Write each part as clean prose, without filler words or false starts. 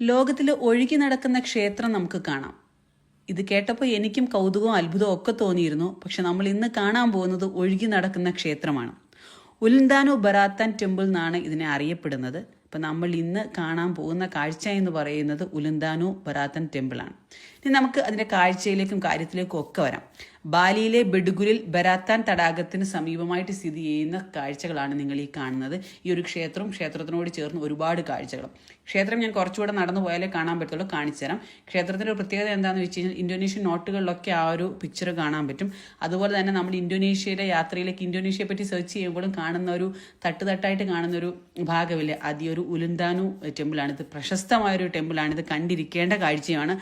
ലോകത്തിൽ ഒഴുകി നടക്കുന്ന ക്ഷേത്രം നമുക്ക് കാണാം. ഇത് കേട്ടപ്പോൾ എനിക്കും കൗതുകവും അത്ഭുതവും ഒക്കെ തോന്നിയിരുന്നു. പക്ഷെ നമ്മൾ ഇന്ന് കാണാൻ പോകുന്നത് ഒഴുകി നടക്കുന്ന ക്ഷേത്രമാണ്. ഉലന്താനോ ബരാത്താൻ ടെമ്പിൾ എന്നാണ് ഇതിനെ അറിയപ്പെടുന്നത്. അപ്പം നമ്മൾ ഇന്ന് കാണാൻ പോകുന്ന കാഴ്ച എന്ന് പറയുന്നത് ഉലന്താനോ ബരാത്താൻ ടെമ്പിളാണ്. ഇനി നമുക്ക് അതിൻ്റെ കാഴ്ചയിലേക്കും കാര്യത്തിലേക്കും ഒക്കെ വരാം. ബാലിയിലെ ബെഡുഗുലിൽ ബരാത്താൻ തടാകത്തിന് സമീപമായിട്ട് സ്ഥിതി ചെയ്യുന്ന കാഴ്ചകളാണ് നിങ്ങൾ ഈ കാണുന്നത്. ഈ ഒരു ക്ഷേത്രത്തിനോട് ചേർന്ന് ഒരുപാട് കാഴ്ചകളും. ക്ഷേത്രം ഞാൻ കുറച്ചുകൂടെ നടന്നു പോയാലേ കാണാൻ പറ്റുള്ളൂ, കാണിച്ചു തരാം. ക്ഷേത്രത്തിൻ്റെ ഒരു പ്രത്യേകത എന്താണെന്ന് വെച്ച് കഴിഞ്ഞാൽ ഇന്തോനേഷ്യൻ നോട്ടുകളിലൊക്കെ ആ ഒരു പിക്ചർ കാണാൻ പറ്റും. അതുപോലെ തന്നെ നമ്മൾ ഇന്തോനേഷ്യയുടെ യാത്രയിലേക്ക് ഇന്തോനേഷ്യയെ പറ്റി സെർച്ച് ചെയ്യുമ്പോഴും കാണുന്ന ഒരു തട്ടായിട്ട് കാണുന്ന ഒരു ഭാഗമില്ലേ, അത് ഈ ഒരു ഉലന്താനോ ടെമ്പിളാണ്. ഇത് പ്രശസ്തമായൊരു ടെമ്പിളാണ്. ഇത് കണ്ടിരിക്കേണ്ട കാഴ്ചയാണ്.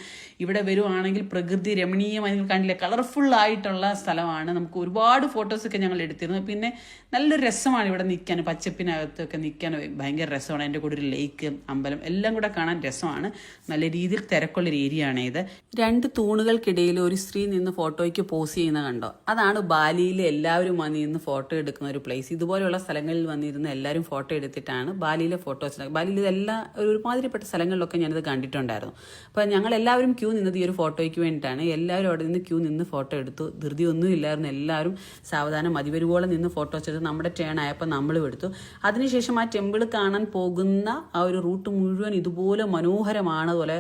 ഇവിടെ വരുവാണെങ്കിൽ പ്രകൃതി രമണീയമായി കണ്ടില്ലേ, കളർഫുൾ ആയിട്ടുള്ള സ്ഥലമാണ്. നമുക്ക് ഒരുപാട് ഫോട്ടോസൊക്കെ ഞങ്ങൾ എടുത്തിരുന്നു. പിന്നെ നല്ലൊരു രസമാണ് ഇവിടെ നിൽക്കാൻ, പച്ചപ്പിനകത്തൊക്കെ നിൽക്കാൻ ഭയങ്കര രസമാണ്. അതിൻ്റെ കൂടെ ഒരു ലേക്ക്, അമ്പലം എല്ലാം കൂടെ കാണാൻ രസമാണ്. നല്ല രീതിയിൽ തിരക്കുള്ളൊരു ഏരിയ ആണ് ഇത്. 2 തൂണുകൾക്കിടയിൽ ഒരു സ്ത്രീ നിന്ന് ഫോട്ടോയ്ക്ക് പോസ് ചെയ്യുന്ന കണ്ടോ, അതാണ് ബാലിയിലെ എല്ലാവരും വന്നിരുന്ന് ഫോട്ടോ എടുക്കുന്ന ഒരു പ്ലേസ്. ഇതുപോലെയുള്ള സ്ഥലങ്ങളിൽ വന്നിരുന്ന് എല്ലാവരും ഫോട്ടോ എടുത്തിട്ടാണ് ബാലിയിലെ ഫോട്ടോസ്. ബാലിയിൽ എല്ലാ ഒരുമാതിരിപ്പെട്ട സ്ഥലങ്ങളിലൊക്കെ ഞാനിത് കണ്ടിട്ടുണ്ടായിരുന്നു. അപ്പോൾ ഞങ്ങൾ എല്ലാവരും ക്യൂ നിന്നത് ഈ ഒരു ഫോട്ടോയ്ക്ക് വേണ്ടിയിട്ടാണ്. എല്ലാവരും അവിടെ നിന്ന് ക്യൂ നിന്ന് ഫോട്ടോ എടുത്തു. ധൃതിയൊന്നും ഇല്ലായിരുന്നു. എല്ലാവരും സാവധാനം മതിവരുവോളം നിന്ന് ഫോട്ടോസ് എടുത്ത് നമ്മുടെ ടേൺ ആയപ്പോൾ നമ്മളും എടുത്തു. അതിനുശേഷം ആ ടെമ്പിൾ കാണാൻ പോകുന്ന ആ ഒരു റൂട്ട് മുഴുവൻ ഇതുപോലെ മനോഹരമാണ്. അതുപോലെ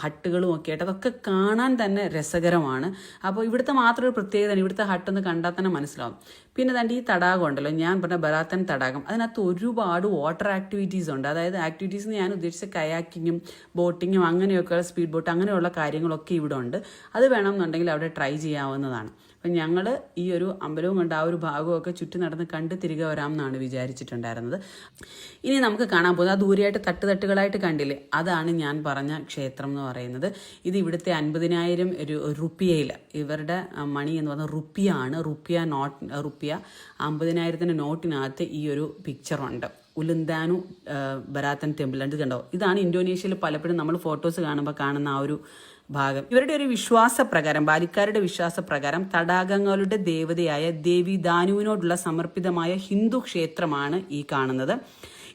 ഹട്ടുകളും ഒക്കെ ആയിട്ട് അതൊക്കെ കാണാൻ തന്നെ രസകരമാണ്. അപ്പോൾ ഇവിടുത്തെ മാത്രം ഒരു പ്രത്യേകത, ഇവിടുത്തെ ഹട്ടൊന്ന് കണ്ടാൽ തന്നെ മനസ്സിലാവും. പിന്നെ തന്നെ ഈ തടാകം ഉണ്ടല്ലോ, ഞാൻ പറഞ്ഞ ബരാത്താൻ തടാകം, അതിനകത്ത് ഒരുപാട് വാട്ടർ ആക്ടിവിറ്റീസ് ഉണ്ട്. അതായത് ആക്ടിവിറ്റീസ് ഞാൻ ഉദ്ദേശിച്ച കയാക്കിങ്ങും ബോട്ടിങ്ങും അങ്ങനെയൊക്കെ സ്പീഡ് ബോട്ട് അങ്ങനെയുള്ള കാര്യങ്ങളൊക്കെ ഇവിടെ ഉണ്ട്. അത് വേണമെന്നുണ്ടെങ്കിൽ അവിടെ ട്രൈ ചെയ്യാവുന്നതാണ്. അപ്പം ഞങ്ങൾ ഈ ഒരു അമ്പലവും കണ്ട് ആ ഒരു ഭാഗമൊക്കെ ചുറ്റി നടന്ന് കണ്ട് തിരികെ വരാമെന്നാണ് വിചാരിച്ചിട്ടുണ്ടായിരുന്നത്. ഇനി നമുക്ക് കാണാൻ പോകുന്നത് ആ ദൂരെയായിട്ട് തട്ടുകളായിട്ട് കണ്ടില്ലേ, അതാണ് ഞാൻ പറഞ്ഞ ക്ഷേത്രം എന്ന് പറയുന്നത്. ഇത് ഇവിടുത്തെ 50,000 റുപ്പിയയിൽ, ഇവരുടെ മണി എന്ന് പറഞ്ഞാൽ റുപ്പിയാണ്. റുപ്പിയ 50,000 നോട്ടിനകത്ത് ഈ ഒരു പിക്ചറുണ്ട്. ഉലന്താനോ ബരാത്താൻ ടെമ്പിൾ. ഇത് കണ്ടോ, ഇതാണ് ഇന്തോനേഷ്യയിൽ പലപ്പോഴും നമ്മൾ ഫോട്ടോസ് കാണുമ്പോൾ കാണുന്ന ആ ഒരു ഭാഗം. ഇവരുടെ ഒരു വിശ്വാസപ്രകാരം, ബാലിക്കാരുടെ വിശ്വാസപ്രകാരം തടാകങ്ങളുടെ ദേവതയായ ദേവി ദാനുവിനോടുള്ള സമർപ്പിതമായ ഹിന്ദു ക്ഷേത്രമാണ് ഈ കാണുന്നത്.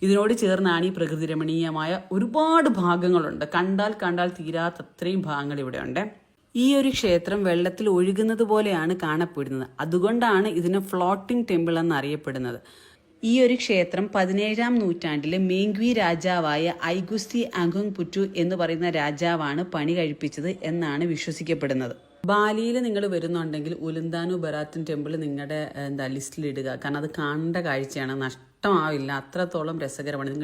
ഇതിനോട് ചേർന്നാണ് ഈ പ്രകൃതി രമണീയമായ ഒരുപാട് ഭാഗങ്ങളുണ്ട്. കണ്ടാൽ തീരാത്തത്രയും ഭാഗങ്ങൾ ഇവിടെ ഉണ്ട്. ഈ ഒരു ക്ഷേത്രം വെള്ളത്തിൽ ഒഴുകുന്നത് പോലെയാണ് കാണപ്പെടുന്നത്. അതുകൊണ്ടാണ് ഇതിന് ഫ്ലോട്ടിംഗ് ടെമ്പിൾ എന്നറിയപ്പെടുന്നത്. ഈ ഒരു ക്ഷേത്രം 17-ാം നൂറ്റാണ്ടിലെ മേങ്ക്വി രാജാവായ ഐഗുസ്തി അംഗുങ് പുറ്റു എന്ന് പറയുന്ന രാജാവാണ് പണി കഴിപ്പിച്ചത് എന്നാണ് വിശ്വസിക്കപ്പെടുന്നത്. ബാലിയിൽ നിങ്ങൾ വരുന്നുണ്ടെങ്കിൽ ഉലന്താനോ ബരാത്താൻ ടെമ്പിൾ നിങ്ങളുടെ ലിസ്റ്റിലിടുക. കാരണം അത് കാണേണ്ട കാഴ്ചയാണ്, നഷ്ടമാവില്ല, അത്രത്തോളം രസകരമാണ്.